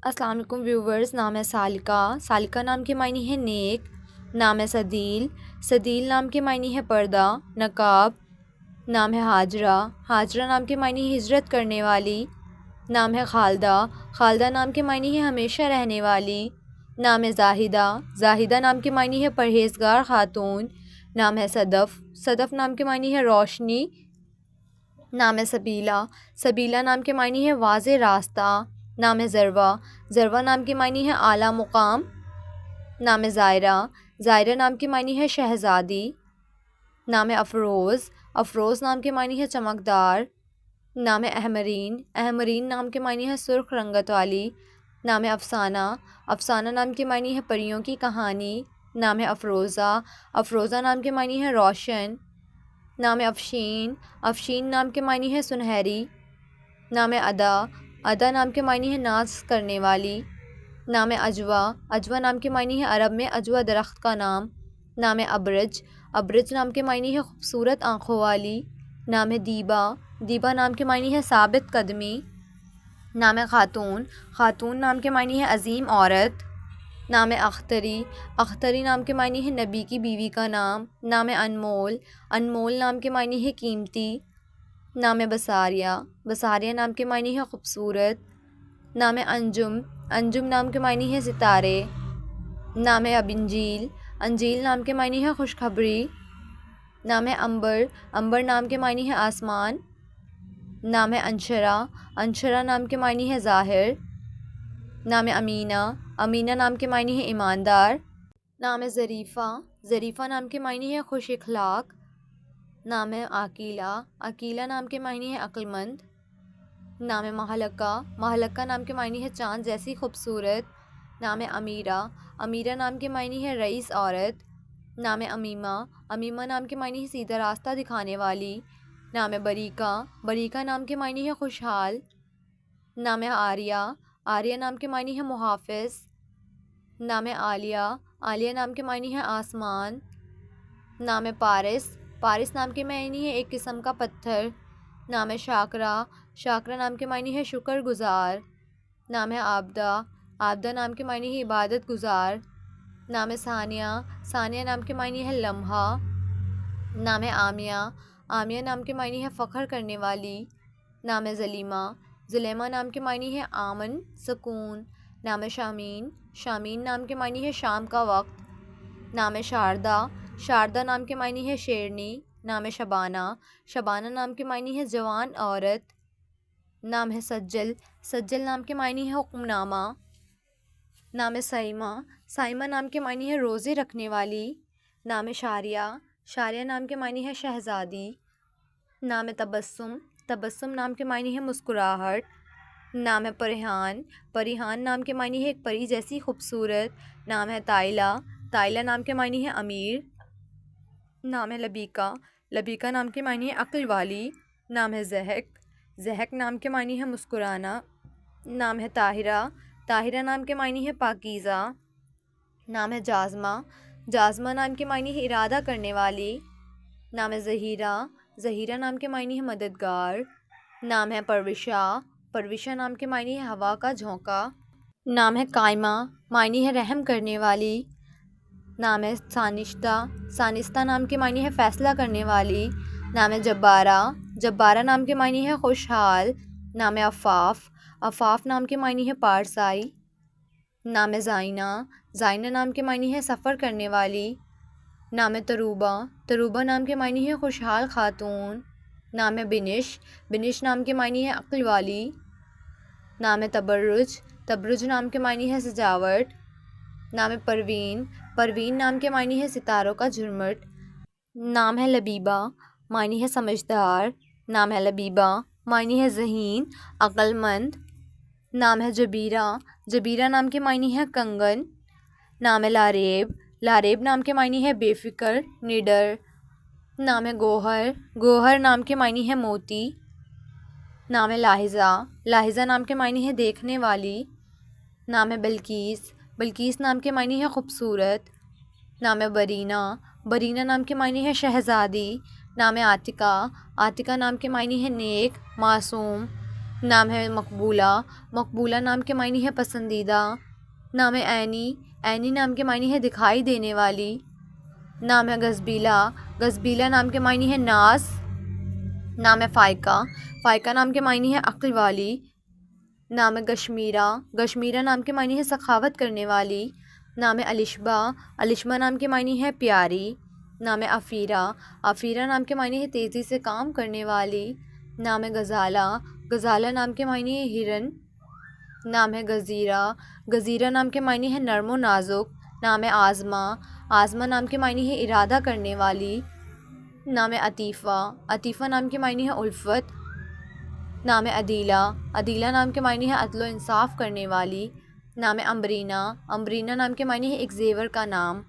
السلام علیکم ویورز، نام ہے سالکہ۔ سالکہ نام کے معنی ہے نیک۔ نام ہے سدیل۔ سدیل نام کے معنی ہے پردہ، نقاب۔ نام ہے ہاجرہ۔ ہاجرہ نام کے معنی ہے ہجرت کرنے والی۔ نام ہے خالدہ۔ خالدہ نام کے معنی ہے ہمیشہ رہنے والی۔ نام ہے زاہدہ۔ زاہدہ نام کے معنی ہے پرہیزگار خاتون۔ نام ہے صدف۔ صدف نام کے معنی ہے روشنی۔ نام ہے سبیلہ۔ سبیلہ نام کے معنی ہے واضح راستہ۔ نام ہے ذروہ۔ ذروہ نام کے معنی ہے اعلیٰ مقام۔ نام ہے زائرہ۔ زائرہ نام کے معنی ہے شہزادی۔ نام ہے افروز۔ افروز نام کے معنی ہے چمکدار۔ نام ہے احمرین۔ احمرین نام کے معنی ہے سرخ رنگت والی۔ نام ہے افسانہ۔ افسانہ نام کے معنی ہے پریوں کی کہانی۔ نام ہے افروزہ۔ افروزہ نام کے معنی ہے روشن۔ نام ہے افشین۔ افشین نام کے معنی ہے سنہری۔ نام ہے ادا۔ ادا نام کے معنی ہے ناز کرنے والی۔ نام ہے عجوہ۔ عجوہ نام کے معنی ہے عرب میں عجوہ درخت کا نام۔ نام ہے ابرج۔ ابرج نام کے معنی ہے خوبصورت آنکھوں والی۔ نام ہے دیبا۔ دیبا نام کے معنی ہے ثابت قدمی۔ نام ہے خاتون۔ خاتون نام کے معنی ہے عظیم عورت۔ نام ہے اختری۔ اختری نام کے معنی ہے نبی کی بیوی کا نام۔ نام ہے انمول۔ انمول نام کے معنی ہے قیمتی۔ نام ہے بساریہ۔ بساریہ نام کے معنی ہے خوبصورت۔ نام ہے انجم۔ انجم نام کے معنی ہے ستارے۔ نام ہے ابنجیل۔ انجیل نام کے معنی ہے خوشخبری۔ نام ہے عنبر۔ عنبر نام کے معنی ہے آسمان۔ نام ہے انشرہ۔ انشرہ نام کے معنی ہے ظاہر۔ نام ہے امینہ۔ امینہ نام کے معنی ہے ایماندار۔ نام ہے ظریفہ۔ ظریفہ نام کے معنی ہے خوش اخلاق۔ نام ہے عقیلہ۔ عقیلہ نام کے معنی ہے عقل مند۔ نام ہے مہلکہ۔ مہلکہ نام کے معنی ہے چاند جیسی خوبصورت۔ نام ہے امیرہ۔ امیرہ نام کے معنی ہے رئیس عورت۔ نام ہے امیمہ۔ امیمہ نام کے معنی ہے سیدھا راستہ دکھانے والی۔ نام ہے بریکہ۔ بریکہ نام کے معنی ہے خوشحال۔ نام ہے آریہ۔ آریہ نام کے معنی ہے محافظ۔ نام ہے عالیہ۔ عالیہ نام کے معنی ہے آسمان۔ نام ہے پارس۔ پارس نام کے معنی ہے ایک قسم کا پتھر۔ نام ہے شاکرہ۔ شاکرہ نام کے معنی ہے شکر گزار۔ نام ہے عابدہ۔ عابدہ نام کے معنی ہے عبادت گزار۔ نام ہے ثانیہ۔ ثانیہ نام کے معنی ہے لمحہ۔ نام ہے عامیہ۔ عامیہ نام کے معنی ہے فخر کرنے والی۔ نام ہے ظلیمہ۔ ظلیمہ نام کے معنی ہے امن، سکون۔ نام ہے شامین۔ شامین نام کے معنی ہے شام کا وقت۔ نام ہے شاردہ۔ شاردہ نام کے معنی ہے شیرنی۔ نام ہے شبانہ۔ شبانہ نام کے معنی ہے جوان عورت۔ نام ہے سجل۔ سجل نام کے معنی ہے حکم نامہ۔ نام ہے سائمہ۔ سائمہ نام کے معنی ہے روزے رکھنے والی۔ نام ہے شاریہ۔ شاریہ نام کے معنی ہے شہزادی۔ نام ہے تبسم۔ تبسم نام کے معنی ہے مسکراہٹ۔ نام ہے پریحان۔ پریحان نام کے معنی ہے ایک پری جیسی خوبصورت۔ نام ہے طائلہ۔ طائلہ نام کے معنی ہے امیر۔ نام ہے لبیکہ۔ لبیکہ نام کے معنی ہے عقل والی۔ نام ہے ضحک۔ ضحک نام کے معنی ہے مسکرانا۔ نام ہے طاہرہ۔ طاہرہ نام کے معنی ہے پاکیزہ۔ نام ہے جازمہ۔ جازمہ نام کے معنی ہے ارادہ کرنے والی۔ نام ہے ظہیرہ۔ ظہیرہ نام کے معنی ہے مددگار۔ نام ہے پروشہ۔ پروشہ نام کے معنی ہے ہوا کا جھونکا۔ نام ہے قائمہ۔ معنی ہے رحم کرنے والی۔ نام ہے سانشتہ۔ سانستہ نام کے معنی ہے فیصلہ کرنے والی۔ نام ہے جبارہ۔ جبارہ نام کے معنی ہے خوشحال۔ نام ہے عفاف۔ عفاف نام کے معنی ہے پارسائی۔ نام ہے زائنہ۔ زائنہ نام کے معنی ہے سفر کرنے والی۔ نام ہے تروبہ۔ تروبہ نام کے معنی ہے خوشحال خاتون۔ نام ہے بنش۔ بنش نام کے معنی ہے عقل والی۔ نام ہے تبرج۔ تبرج نام کے معنی ہے سجاوٹ۔ نام ہے پروین۔ پروین نام کے معنی ہے ستاروں کا جھرمٹ۔ نام ہے لبیبہ۔ معنی ہے سمجھدار۔ نام ہے لبیبہ۔ معنی ہے ذہین، عقل مند۔ نام ہے جبیرہ۔ جبیرہ نام کے معنی ہے کنگن۔ نام ہے لاریب۔ لاریب نام کے معنی ہے بے فکر، نڈر۔ نام ہے گوہر۔ گوہر نام کے معنی ہے موتی۔ نام ہے لاحظہ۔ لاحظہ نام کے معنی ہے دیکھنے والی۔ نام ہے بلقیس۔ بلقیس نام کے معنی ہے خوبصورت۔ نام ہے برینہ۔ برینہ نام کے معنی ہے شہزادی۔ نام ہے عاتقہ۔ عاتقہ نام کے معنی ہے نیک، معصوم۔ نام ہے مقبولہ، مقبولہ نام کے معنی ہے پسندیدہ۔ نام ہے عینی، عینی نام کے معنی ہے دکھائی دینے والی۔ نام ہے گزبیلہ، گزبیلہ نام کے معنی ہے ناز۔ نام ہے فائقہ، فائقہ نام کے معنی ہے عقل والی۔ نام ہے گشمیرہ، گشمیرہ نام کے معنی ہے سخاوت کرنے والی۔ نام ہے الشبہ، الشبہ نام کے معنی ہے پیاری۔ نام ہے عفیرہ، عفیرہ نام کے معنی ہے تیزی سے کام کرنے والی۔ نام ہے غزالہ، غزالہ نام کے معنی ہے ہرن۔ نام ہے گزیرہ، گزیرہ نام کے معنی ہے نرم و نازک۔ نام ہے آزما، آزما نام کے معنی ہے ارادہ کرنے والی۔ نام ہے عطیفہ، عطیفہ نام کے معنی ہے الفت۔ نام ہے عدیلہ، عدیلہ نام کے معنی ہے عدل و انصاف کرنے والی۔ نام ہے امبرینہ، امبرینہ نام کے معنی ہے ایک زیور کا نام۔